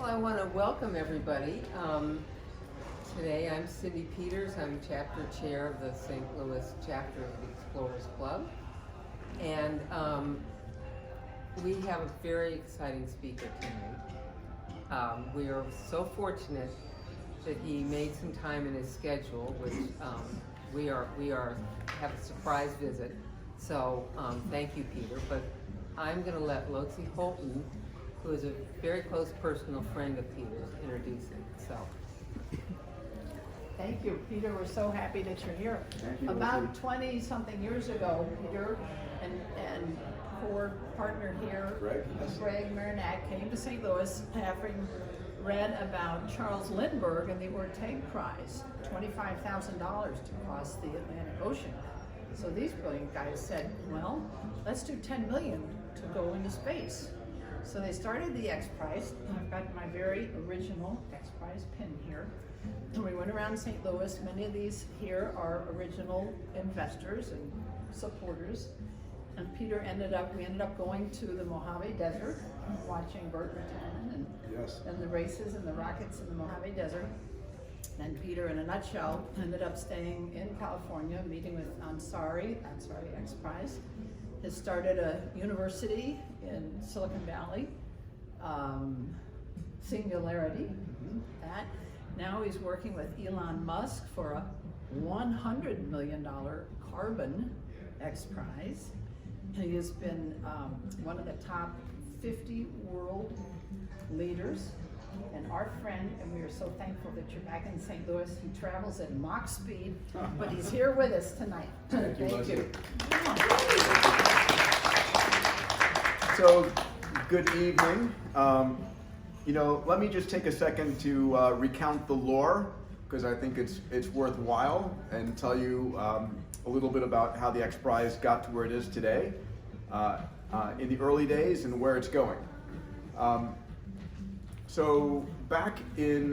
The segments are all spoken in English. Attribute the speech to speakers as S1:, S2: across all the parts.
S1: I want to welcome everybody. Today I'm Cindy Peters. I'm chapter chair of the St. Louis chapter of the Explorers Club. And we have a very exciting speaker tonight. We are so fortunate that he made some time in his schedule, which we have a surprise visit. So thank you, Peter. But I'm going to let Lotzi Holton, who is a very close personal friend of Peter's, introduce him. So.
S2: Thank you, Peter. We're so happy that you're here. About 20-something years ago, Peter and partner here, Greg Marinac, came to St. Louis having read about Charles Lindbergh and the Orteig Prize, $25,000 to cross the Atlantic Ocean. So these brilliant guys said, well, let's do 10 million to go into space. So they started the X Prize. I've got my very original X Prize pin here. And we went around St. Louis. Many of these here are original investors and supporters. And we ended up going to the Mojave Desert, watching Burt Rutan and the races and the rockets in the Mojave Desert. And Peter, in a nutshell, ended up staying in California, meeting with Ansari X Prize. Has started a university in Silicon Valley, Singularity. That. Now he's working with Elon Musk for a $100 million carbon X Prize. He has been one of the top 50 world leaders and our friend, and we are so thankful that you're back in St. Louis. He travels at Mach speed, but he's here with us tonight.
S3: Thank you. So, good evening. Let me just take a second to recount the lore, because I think it's worthwhile, and tell you a little bit about how the X Prize got to where it is today, in the early days and where it's going. So back in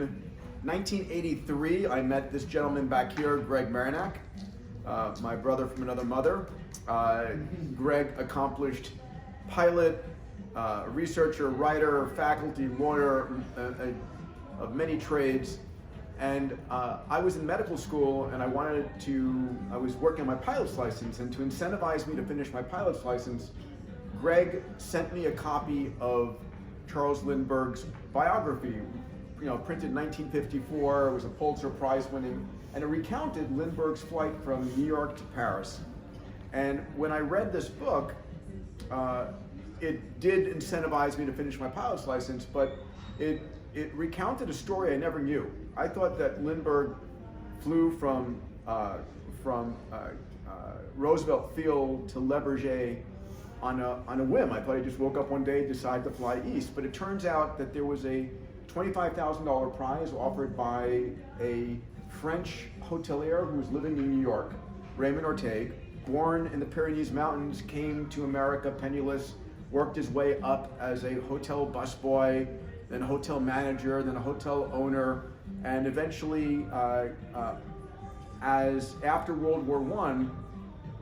S3: 1983, I met this gentleman back here, Greg Marinac, my brother from another mother. Greg accomplished pilot, researcher, writer, faculty, lawyer, of many trades. And I was in medical school, and I was working on my pilot's license, and to incentivize me to finish my pilot's license, Greg sent me a copy of Charles Lindbergh's biography, printed in 1954. It was a Pulitzer Prize winning, and it recounted Lindbergh's flight from New York to Paris. And when I read this book, it did incentivize me to finish my pilot's license, but it recounted a story I never knew. I thought that Lindbergh flew from Roosevelt Field to Le Bourget on a whim. I thought he just woke up one day, decided to fly east. But it turns out that there was a $25,000 prize offered by a French hotelier who was living in New York, Raymond Orteig, born in the Pyrenees Mountains, came to America penniless, worked his way up as a hotel busboy, then a hotel manager, then a hotel owner, and eventually, after World War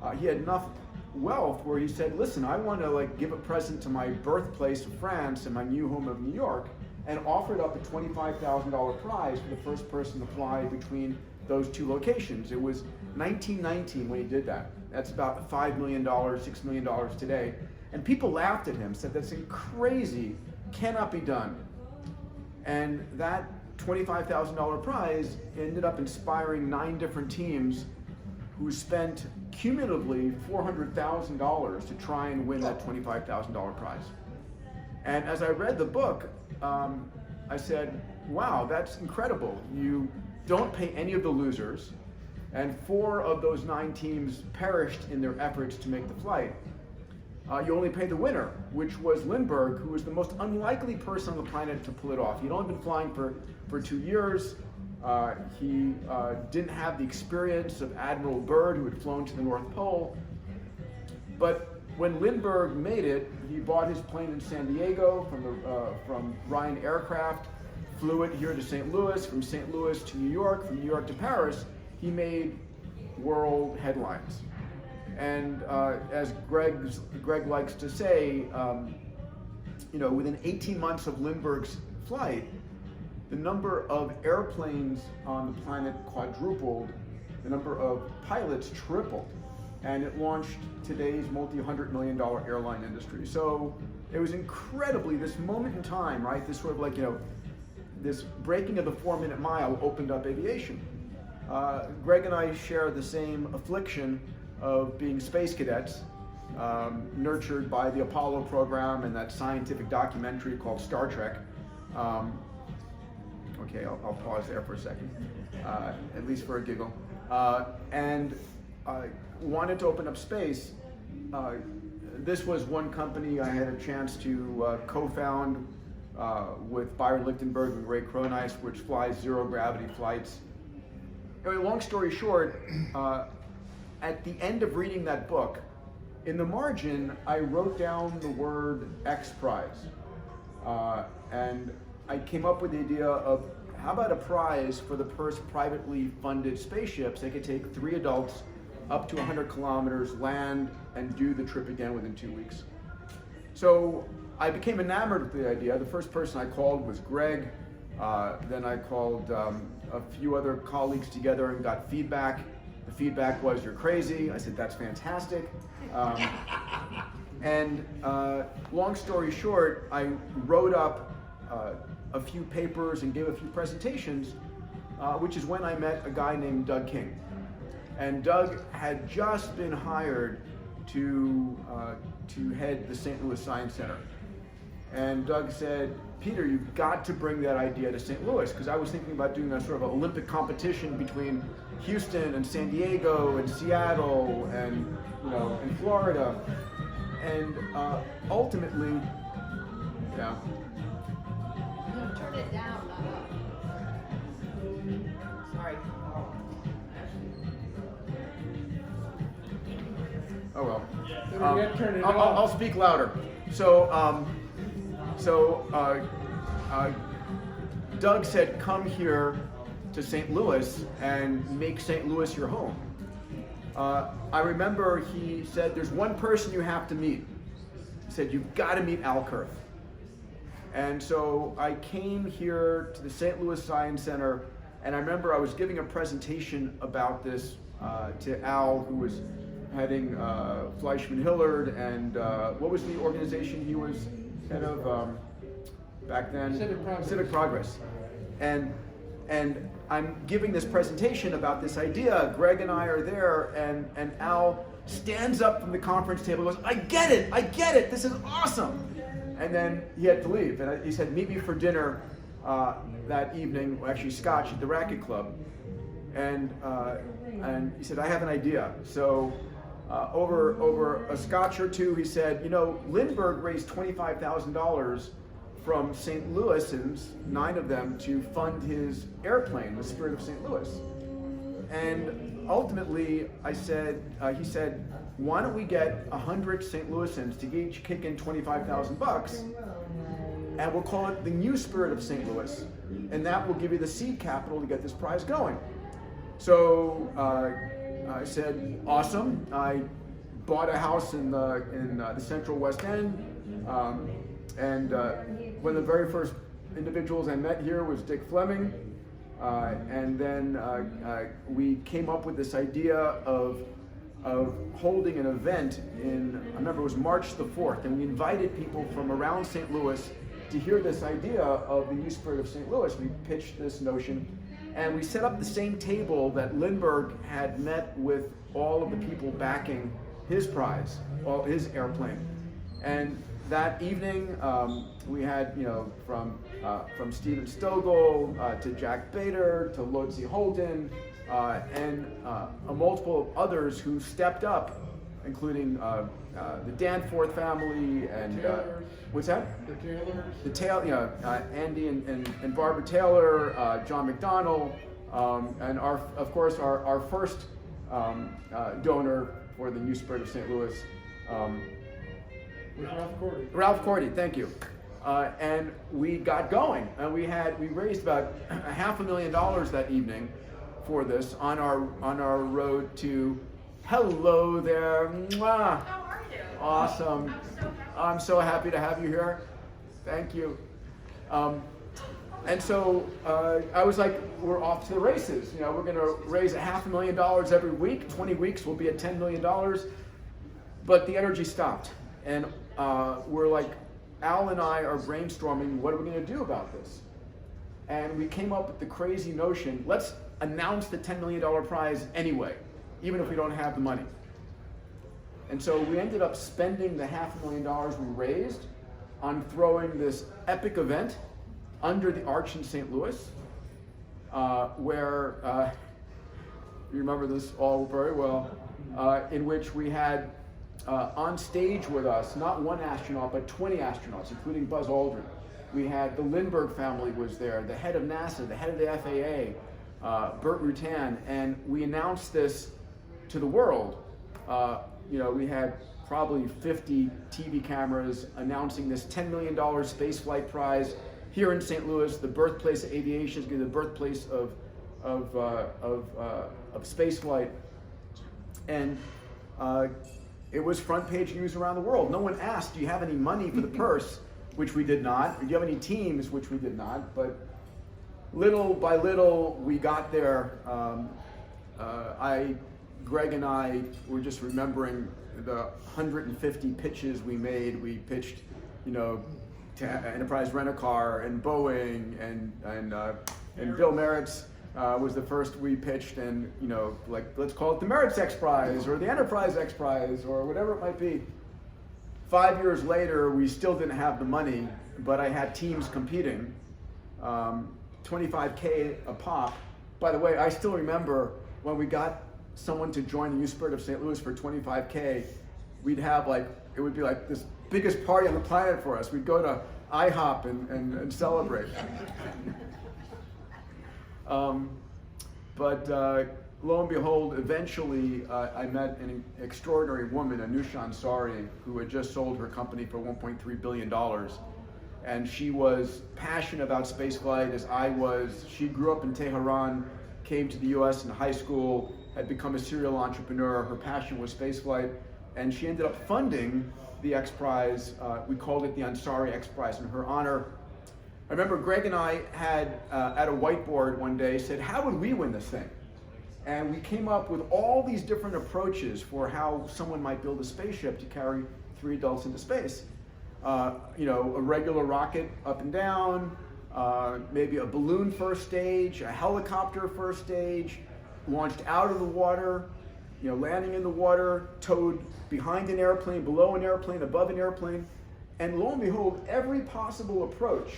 S3: I, he had enough wealth where he said, listen, I want to give a present to my birthplace of France and my new home of New York, and offered up a $25,000 prize for the first person to fly between those two locations. It was 1919 when he did that. That's about $5 million, $6 million today. And people laughed at him, said that's crazy, cannot be done. And that $25,000 prize ended up inspiring 9 different teams who spent cumulatively $400,000 to try and win that $25,000 prize. And as I read the book, I said, wow, that's incredible. You don't pay any of the losers, and 4 of those 9 teams perished in their efforts to make the flight. You only pay the winner, which was Lindbergh, who was the most unlikely person on the planet to pull it off. He'd only been flying for 2 years. He didn't have the experience of Admiral Byrd, who had flown to the North Pole. But when Lindbergh made it, he bought his plane in San Diego from Ryan Aircraft, flew it here to St. Louis, from St. Louis to New York, from New York to Paris. He made world headlines. And as Greg likes to say, within 18 months of Lindbergh's flight, the number of airplanes on the planet quadrupled, the number of pilots tripled, and it launched today's multi-$100 million airline industry. So it was incredibly, this moment in time, right? This sort of like, this breaking of the 4-minute mile opened up aviation. Greg and I share the same affliction of being space cadets, nurtured by the Apollo program and that scientific documentary called Star Trek. Okay, I'll pause there for a second, at least for a giggle. And wanted to open up space. This was one company I had a chance to co-found with Byron Lichtenberg and Ray Cronise, which flies zero gravity flights. Anyway, long story short, at the end of reading that book, in the margin, I wrote down the word X Prize. And I came up with the idea of how about a prize for the first privately funded spaceships that could take 3 adults up to 100 kilometers, land, and do the trip again within 2 weeks. So I became enamored with the idea. The first person I called was Greg. Then I called a few other colleagues together and got feedback. The feedback was, "You're crazy." I said, "That's fantastic." And long story short, I wrote up a few papers and gave a few presentations, which is when I met a guy named Doug King. And Doug had just been hired to head the St. Louis Science Center. And Doug said, "Peter, you've got to bring that idea to St. Louis," because I was thinking about doing a sort of Olympic competition between Houston and San Diego and Seattle and and Florida. And ultimately, yeah.
S2: No, turn it down, not up. Sorry.
S3: Oh well.
S4: Turn it
S3: I'll speak louder. So, Doug said, "Come here to St. Louis and make St. Louis your home." I remember he said, "There's one person you have to meet." He said, "You've got to meet Al Kurth." And so I came here to the St. Louis Science Center, and I remember I was giving a presentation about this to Al, who was heading Fleischman Hillard, and what was the organization he was head of back then? Civic Progress. And I'm giving this presentation about this idea. Greg and I are there, and Al stands up from the conference table and goes, I get it, this is awesome. And then he had to leave, and he said, "Meet me for dinner that evening," actually scotch at the Racket Club. And he said, "I have an idea." So over a scotch or two, he said, Lindbergh raised $25,000 from St. Louisans, 9 of them, to fund his airplane, the Spirit of St. Louis. And ultimately, he said, "Why don't we get 100 St. Louisans to each kick in $25,000, and we'll call it the New Spirit of St. Louis, and that will give you the seed capital to get this prize going." So I said, "Awesome." I bought a house in the Central West End, and one of the very first individuals I met here was Dick Fleming, and then we came up with this idea of holding an event I remember it was March the 4th, and we invited people from around St. Louis to hear this idea of the New Spirit of St. Louis. We pitched this notion, and we set up the same table that Lindbergh had met with all of the people backing his prize, his airplane. And that evening, we had, from Steven Stogel to Jack Bader to Lotzi Holden, and a multiple of others who stepped up, including the Danforth family and what's that? The Taylors. Andy and Barbara Taylor, John McDonnell, and of course our first donor for the New Spirit of St. Louis. Ralph Cordy, thank you. And we got going, and we raised about $500,000 that evening for this on our road to. Hello there, mwah.
S5: How are you?
S3: Awesome. I'm so happy to have you here. Thank you. And so I was like, we're off to the races. You know, we're going to raise $500,000 every week. 20 weeks, we'll be at $10 million. But the energy stopped. And we're like, Al and I are brainstorming, what are we going to do about this? And we came up with the crazy notion, let's announce the $10 million prize anyway, even if we don't have the money. And so we ended up spending the $500,000 we raised on throwing this epic event under the arch in St. Louis, where, you remember this all very well, in which we had on stage with us, not one astronaut, but 20 astronauts, including Buzz Aldrin. We had the Lindbergh family was there, the head of NASA, the head of the FAA, Burt Rutan, and we announced this to the world. You know, we had probably 50 TV cameras announcing this $10 million spaceflight prize here in St. Louis, the birthplace of aviation, is going to be the birthplace of spaceflight. And it was front page news around the world. No one asked, do you have any money for the purse? Which we did not. Or do you have any teams? Which we did not. But little by little, we got there. Greg and I were just remembering the 150 pitches we made. We pitched, you know, to Enterprise Rent-A-Car and Boeing and Bill Merritt's was the first we pitched, and you know, like, let's call it the Merritt's X Prize or the Enterprise X Prize or whatever it might be. 5 years later, we still didn't have the money, but I had teams competing, $25K a pop. By the way, I still remember when we got someone to join the Youth Spirit of St. Louis for $25K, we'd have like, it would be like this biggest party on the planet for us. We'd go to IHOP and celebrate. But lo and behold, eventually I met an extraordinary woman, Anusha Ansari, who had just sold her company for $1.3 billion. And she was passionate about spaceflight as I was. She grew up in Tehran, came to the US in high school, had become a serial entrepreneur. Her passion was spaceflight, and she ended up funding the X Prize. We called it the Ansari X Prize in her honor. I remember Greg and I had, at a whiteboard one day, said, how would we win this thing? And we came up with all these different approaches for how someone might build a spaceship to carry 3 adults into space. You know, a regular rocket up and down, maybe a balloon first stage, a helicopter first stage, launched out of the water, you know, landing in the water, towed behind an airplane, below an airplane, above an airplane. And lo and behold, every possible approach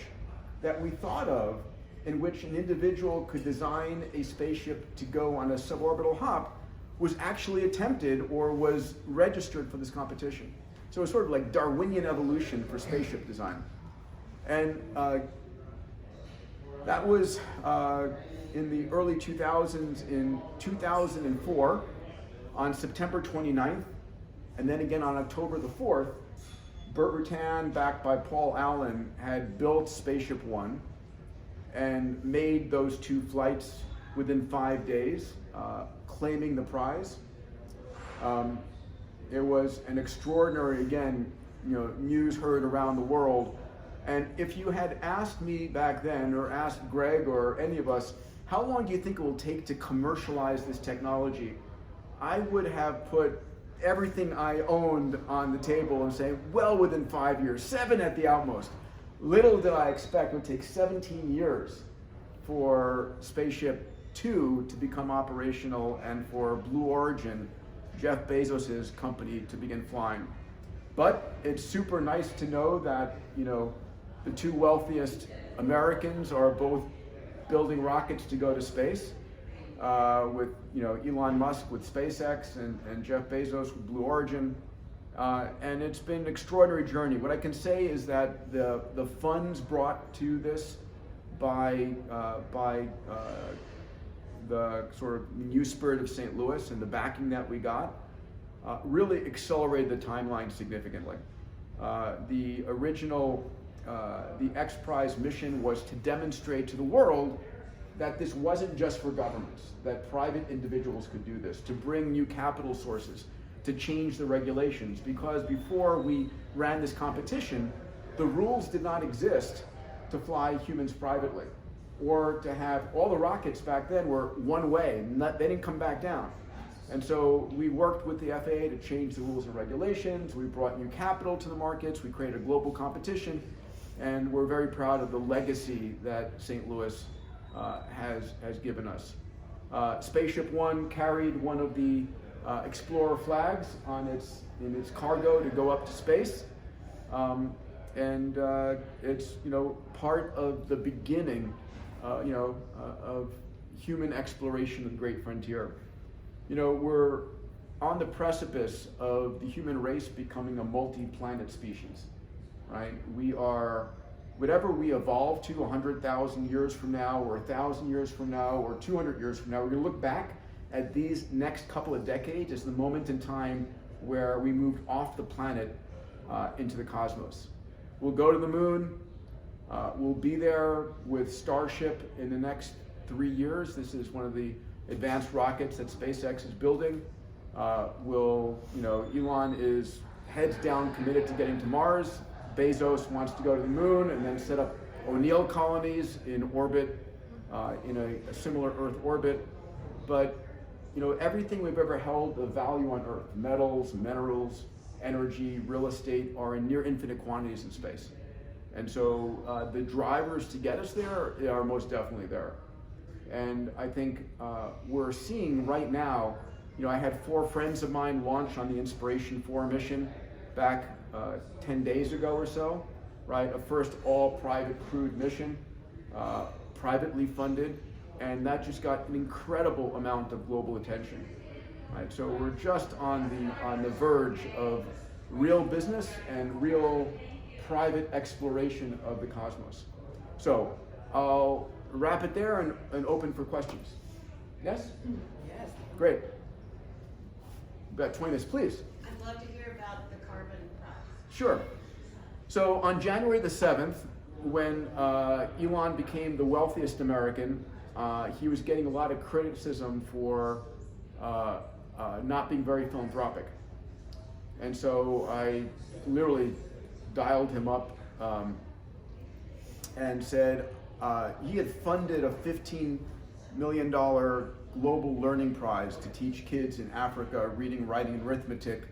S3: that we thought of in which an individual could design a spaceship to go on a suborbital hop was actually attempted or was registered for this competition. So it's sort of like Darwinian evolution for spaceship design. And that was in the early 2000s. In 2004, on September 29th, and then again on October the 4th, Burt Rutan, backed by Paul Allen, had built Spaceship One and made those 2 flights within 5 days, claiming the prize. It was an extraordinary, again, you know, news heard around the world. And if you had asked me back then, or asked Greg or any of us, how long do you think it will take to commercialize this technology? I would have put everything I owned on the table and say, well, within 5 years, 7 at the outmost. Little did I expect it would take 17 years for Spaceship Two to become operational and for Blue Origin, Jeff Bezos' company, to begin flying. But it's super nice to know that, you know, the 2 wealthiest Americans are both building rockets to go to space. With, you know, Elon Musk with SpaceX and Jeff Bezos with Blue Origin. And it's been an extraordinary journey. What I can say is that the funds brought to this by the sort of Youth Spirit of St. Louis and the backing that we got really accelerated the timeline significantly. The original, the X Prize mission was to demonstrate to the world that this wasn't just for governments, that private individuals could do this, to bring new capital sources, to change the regulations. Because before we ran this competition, the rules did not exist to fly humans privately, or to have all the rockets back then were one way, they didn't come back down. And so we worked with the FAA to change the rules and regulations. We brought new capital to the markets. We created a global competition, and we're very proud of the legacy that St. Louis has given us. Spaceship One carried one of the Explorer flags in its cargo to go up to space, and it's part of the beginning, of human exploration of the great frontier. We're on the precipice of the human race becoming a multi-planet species, right? We are, whatever we evolve to 100,000 years from now, or 1,000 years from now, or 200 years from now, we're gonna look back at these next couple of decades as the moment in time where we moved off the planet into the cosmos. We'll go to the moon. We'll be there with Starship in the next 3 years. This is one of the advanced rockets that SpaceX is building. Elon is heads down committed to getting to Mars. Bezos wants to go to the moon and then set up O'Neill colonies in orbit, in a similar Earth orbit. But everything we've ever held of value on Earth, metals, minerals, energy, real estate, are in near infinite quantities in space. And so the drivers to get us there are most definitely there. And I think we're seeing right now, I had 4 friends of mine launch on the Inspiration 4 mission back 10 days ago or so, right? A first all-private crewed mission, privately funded, and that just got an incredible amount of global attention, right? So we're just on the verge of real business and real private exploration of the cosmos. So I'll wrap it there and open for questions. Yes?
S4: Yes.
S3: Great. About 20 minutes, please.
S4: I'd love to hear about the carbon price.
S3: Sure. So on January the 7th, when Elon became the wealthiest American, he was getting a lot of criticism for not being very philanthropic. And so I literally dialed him up and said he had funded a $15 million global learning prize to teach kids in Africa reading, writing, and arithmetic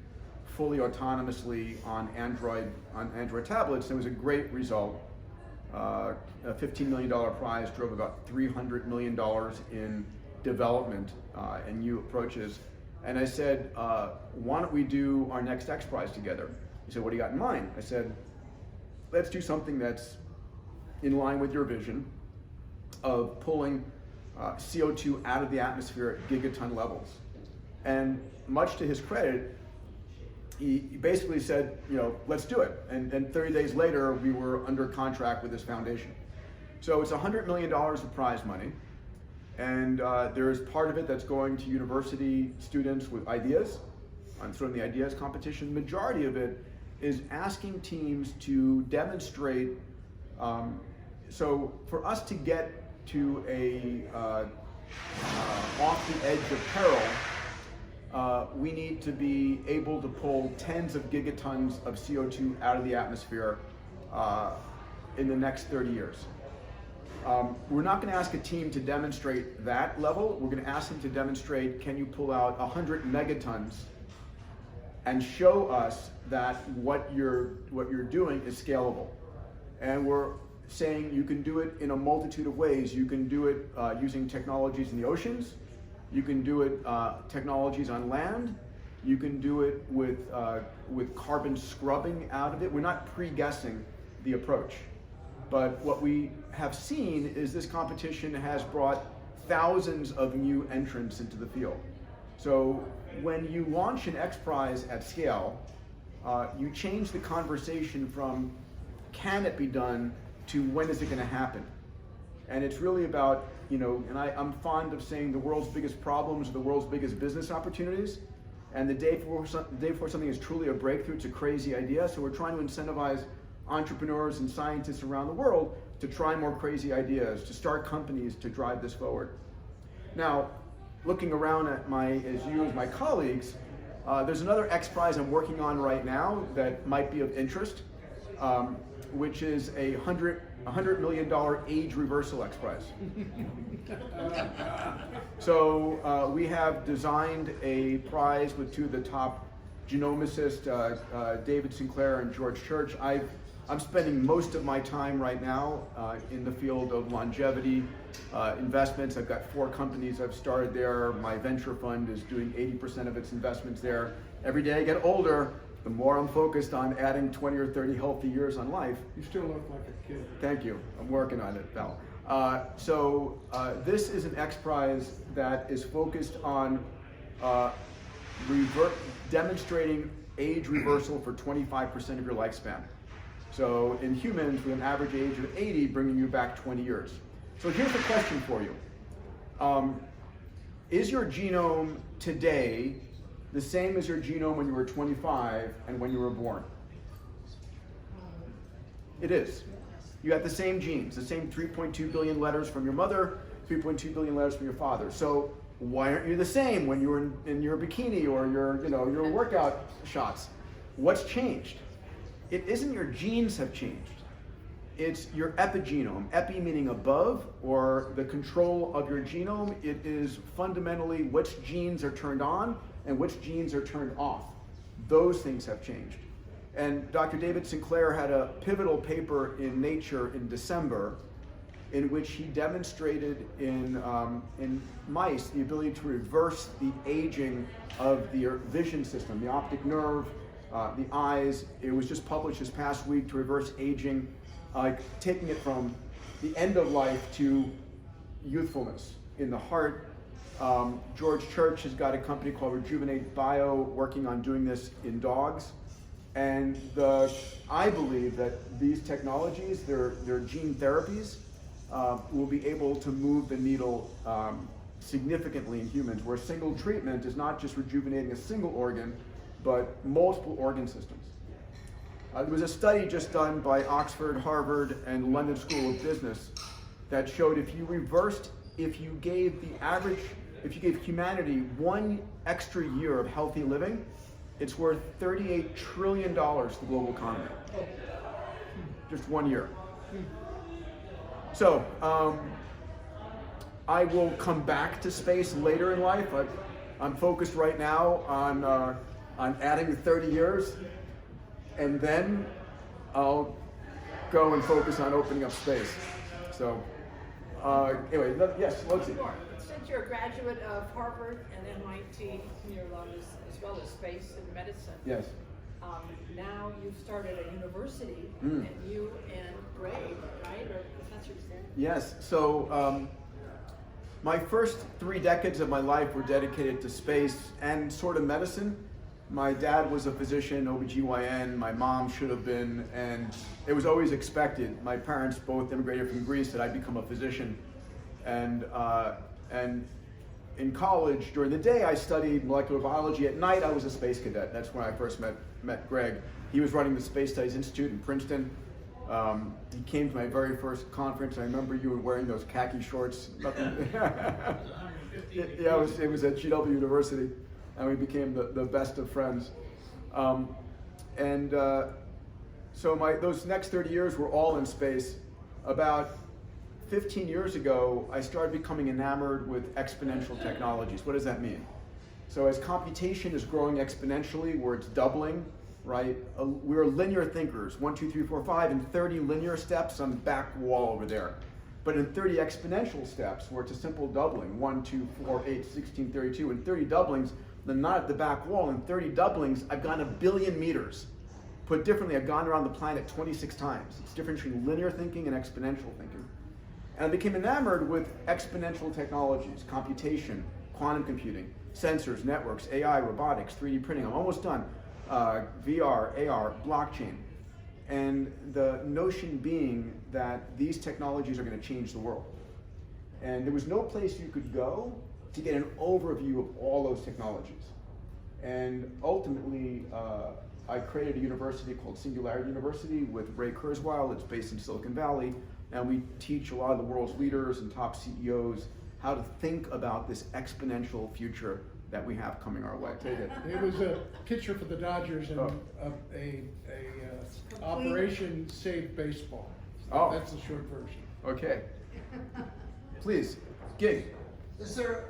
S3: fully autonomously on Android tablets. It was a great result. A $15 million prize drove about $300 million in development and new approaches. And I said, why don't we do our next X Prize together? He said, what do you got in mind? I said, let's do something that's in line with your vision of pulling CO2 out of the atmosphere at gigaton levels. And much to his credit, he basically said, let's do it. And 30 days later, we were under contract with this foundation. So it's $100 million of prize money. And there's part of it that's going to university students with ideas. I'm throwing the ideas competition. The majority of it is asking teams to demonstrate. So for us to get to a off the edge of peril, we need to be able to pull tens of gigatons of CO2 out of the atmosphere in the next 30 years. We're not going to ask a team to demonstrate that level. We're going to ask them to demonstrate, can you pull out 100 megatons and show us that what you're doing is scalable. And we're saying you can do it in a multitude of ways. You can do it using technologies in the oceans. You can do it technologies on land. You can do it with carbon scrubbing out of it. We're not pre-guessing the approach. But what we have seen is this competition has brought thousands of new entrants into the field. So when you launch an X Prize at scale, you change the conversation from can it be done to when is it going to happen? And it's really about, and I'm fond of saying the world's biggest problems are the world's biggest business opportunities. And the day before something is truly a breakthrough, it's a crazy idea. So we're trying to incentivize entrepreneurs and scientists around the world to try more crazy ideas, to start companies to drive this forward. Now, looking around at my colleagues, there's another X Prize I'm working on right now that might be of interest. which is a $100 million age reversal X Prize. So we have designed a prize with two of the top genomicists, David Sinclair and George Church. I'm spending most of my time right now in the field of longevity investments. I've got 4 companies I've started there. My venture fund is doing 80% of its investments there. Every day I get older, the more I'm focused on adding 20 or 30 healthy years on life.
S5: You still look like a kid.
S3: Thank you. I'm working on it, Val. This is an X Prize that is focused on demonstrating age reversal for 25% of your lifespan. So in humans, with an average age of 80, bringing you back 20 years. So here's the question for you. Is your genome today the same as your genome when you were 25 and when you were born? It is. You got the same genes, the same 3.2 billion letters from your mother, 3.2 billion letters from your father. So why aren't you the same when you were in your bikini or your workout shots? What's changed? It isn't your genes have changed. It's your epigenome. Epi meaning above, or the control of your genome. It is fundamentally which genes are turned on and which genes are turned off. Those things have changed. And Dr. David Sinclair had a pivotal paper in Nature in December in which he demonstrated in mice the ability to reverse the aging of the vision system, the optic nerve, the eyes. It was just published this past week to reverse aging, taking it from the end of life to youthfulness in the heart. George Church has got a company called Rejuvenate Bio working on doing this in dogs. And I believe that these technologies, they're gene therapies, will be able to move the needle significantly in humans, where single treatment is not just rejuvenating a single organ, but multiple organ systems. There was a study just done by Oxford, Harvard, and London School of Business that showed if you gave humanity 1 extra year of healthy living, it's worth $38 trillion to the global economy. Just 1 year. So, I will come back to space later in life. I'm focused right now on adding 30 years, and then I'll go and focus on opening up space. So, anyway, yes, let's see.
S2: Since you're a graduate of Harvard and MIT, as well as space and medicine,
S3: Yes.
S2: Now you've started a university, and you and Greg, right, are professors there?
S3: Yes. So my first 3 decades of my life were dedicated to space and sort of medicine. My dad was a physician, OBGYN, my mom should have been, and it was always expected. My parents both immigrated from Greece that I'd become a physician. And in college, during the day, I studied molecular biology. At night, I was a space cadet. That's when I first met Greg. He was running the Space Studies Institute in Princeton. He came to my very first conference. I remember you were wearing those khaki shorts. Yeah, it was at GW University, and we became the best of friends. So those next 30 years were all in space. About 15 years ago, I started becoming enamored with exponential technologies. What does that mean? So as computation is growing exponentially, where it's doubling, right? We're linear thinkers, 1, 2, 3, 4, 5, and 30 linear steps on the back wall over there. But in 30 exponential steps, where it's a simple doubling, 1, 2, 4, 8, 16, 32, and 30 doublings, then not at the back wall. In 30 doublings, I've gone 1 billion meters. Put differently, I've gone around the planet 26 times. It's different between linear thinking and exponential thinking. And I became enamored with exponential technologies, computation, quantum computing, sensors, networks, AI, robotics, 3D printing. I'm almost done. VR, AR, blockchain. And the notion being that these technologies are going to change the world. And there was no place you could go to get an overview of all those technologies. And ultimately, I created a university called Singularity University with Ray Kurzweil. It's based in Silicon Valley. And we teach a lot of the world's leaders and top CEOs how to think about this exponential future that we have coming our way. Take it.
S5: It was a pitcher for the Dodgers and a Operation Save Baseball.
S3: Oh.
S5: That's the short version.
S3: Okay. Please, Gig.
S6: Is there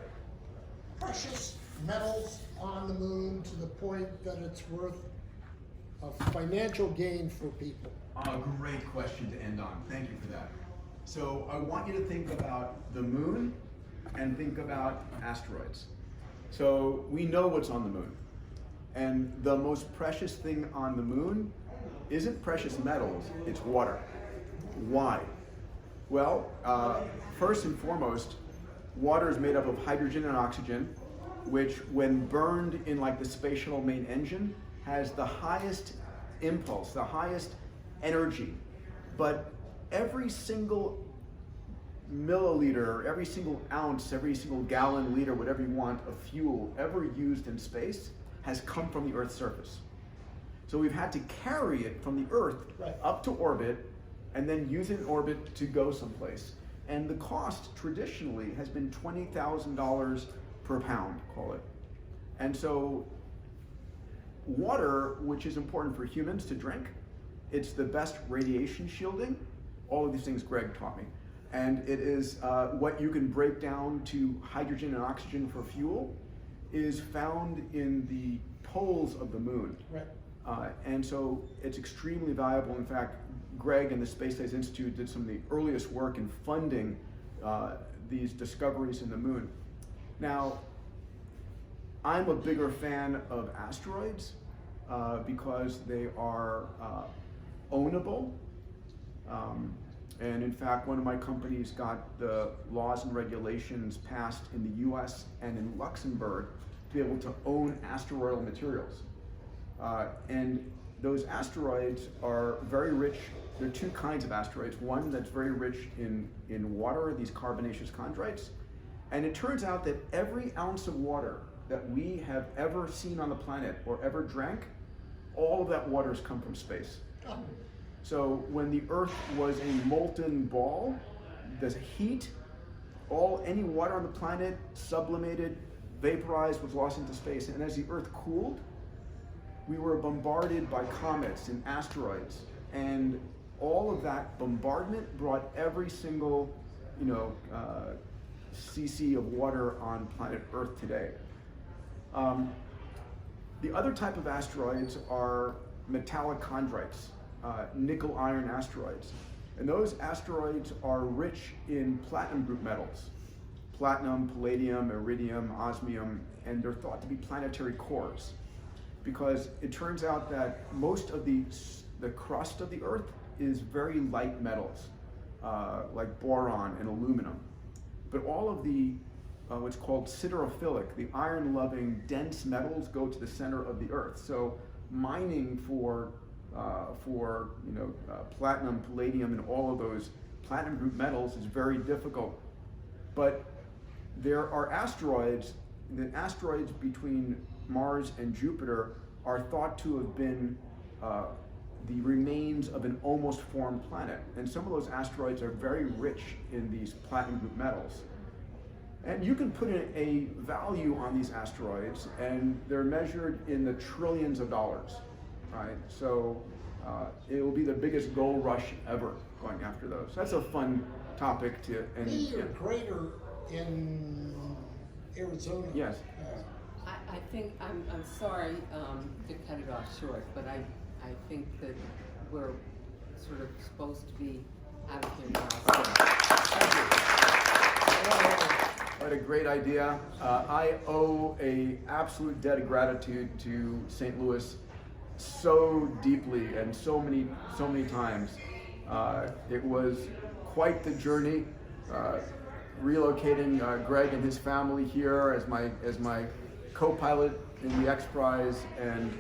S6: precious metals on the moon to the point that it's worth a financial gain for people?
S3: A great question to end on. Thank you for that. So I want you to think about the moon and think about asteroids. So we know what's on the moon. And the most precious thing on the moon isn't precious metals, it's water. Why? Well, first and foremost, water is made up of hydrogen and oxygen, which when burned in like the space shuttle main engine, has the highest impulse, the highest energy. But every single milliliter, every single ounce, every single gallon, liter, whatever you want, of fuel ever used in space has come from the Earth's surface. So we've had to carry it from the Earth up to orbit and then use it in orbit to go someplace. And the cost traditionally has been $20,000 per pound, call it. And so water, which is important for humans to drink, it's the best radiation shielding. All of these things Greg taught me. And it is what you can break down to hydrogen and oxygen for fuel is found in the poles of the moon.
S6: Right.
S3: And so it's extremely valuable. In fact, Greg and the Space Science Institute did some of the earliest work in funding these discoveries in the moon. Now, I'm a bigger fan of asteroids because they are ownable. And in fact, one of my companies got the laws and regulations passed in the US and in Luxembourg to be able to own asteroidal materials. And those asteroids are very rich. There are two kinds of asteroids. One that's very rich in water, these carbonaceous chondrites. And it turns out that every ounce of water that we have ever seen on the planet or ever drank, all of that water has come from space. So when the Earth was a molten ball, the heat, any water on the planet sublimated, vaporized, was lost into space. And as the Earth cooled, we were bombarded by comets and asteroids. And all of that bombardment brought every single, cc of water on planet Earth today. The other type of asteroids are metallic chondrites. Nickel iron asteroids. And those asteroids are rich in platinum group metals. Platinum, palladium, iridium, osmium, and they're thought to be planetary cores. Because it turns out that most of the crust of the Earth is very light metals, like boron and aluminum. But all of the what's called siderophilic, the iron-loving dense metals, go to the center of the Earth. So mining for platinum, palladium, and all of those platinum group metals is very difficult. But there are asteroids. The asteroids between Mars and Jupiter are thought to have been the remains of an almost formed planet. And some of those asteroids are very rich in these platinum group metals. And you can put in a value on these asteroids, and they're measured in the trillions of dollars. Right, so it will be the biggest gold rush ever going after those. That's a fun topic to. And
S6: Be greater in Arizona.
S3: Yes.
S1: I think, I'm sorry to cut it off short, but I think that we're sort of supposed to be out of here now.
S3: What a great idea. I owe an absolute debt of gratitude to St. Louis so deeply and so many times. It was quite the journey, relocating Greg and his family here as my co-pilot in the X Prize, and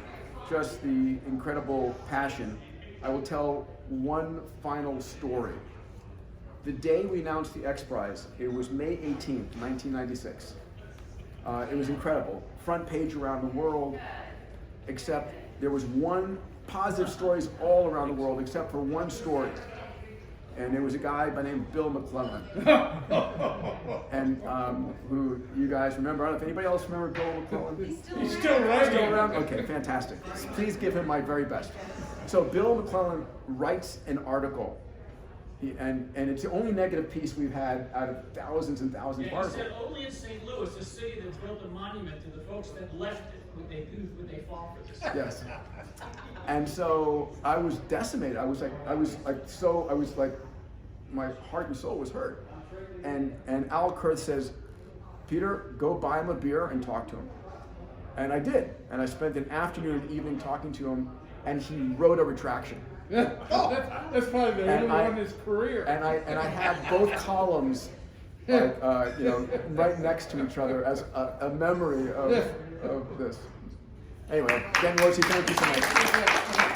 S3: just the incredible passion. I will tell one final story. The day we announced the X Prize, it was May 18th, 1996. It was incredible. Front page around the world, except there was one positive stories all around the world, except for one story. And there was a guy by the name of Bill McClellan. And who you guys remember? I don't know if anybody else remember Bill McClellan?
S5: He's still writing.
S3: Still around? Okay, fantastic. Please give him my very best. So Bill McClellan writes an article, and it's the only negative piece we've had out of thousands and thousands of
S7: He
S3: articles.
S7: said only in St. Louis, a city that built a monument to the folks that left it, would they fall for this.
S3: Yes. And so I was decimated. I was like, my heart and soul was hurt. And Al Kurth says, Peter, go buy him a beer and talk to him. And I did. And I spent an afternoon and evening talking to him, and he wrote a retraction.
S5: That's probably the only one in his career.
S3: And I had both columns, like, right next to each other as a memory of this. Anyway, again, Rosie, thank you so much.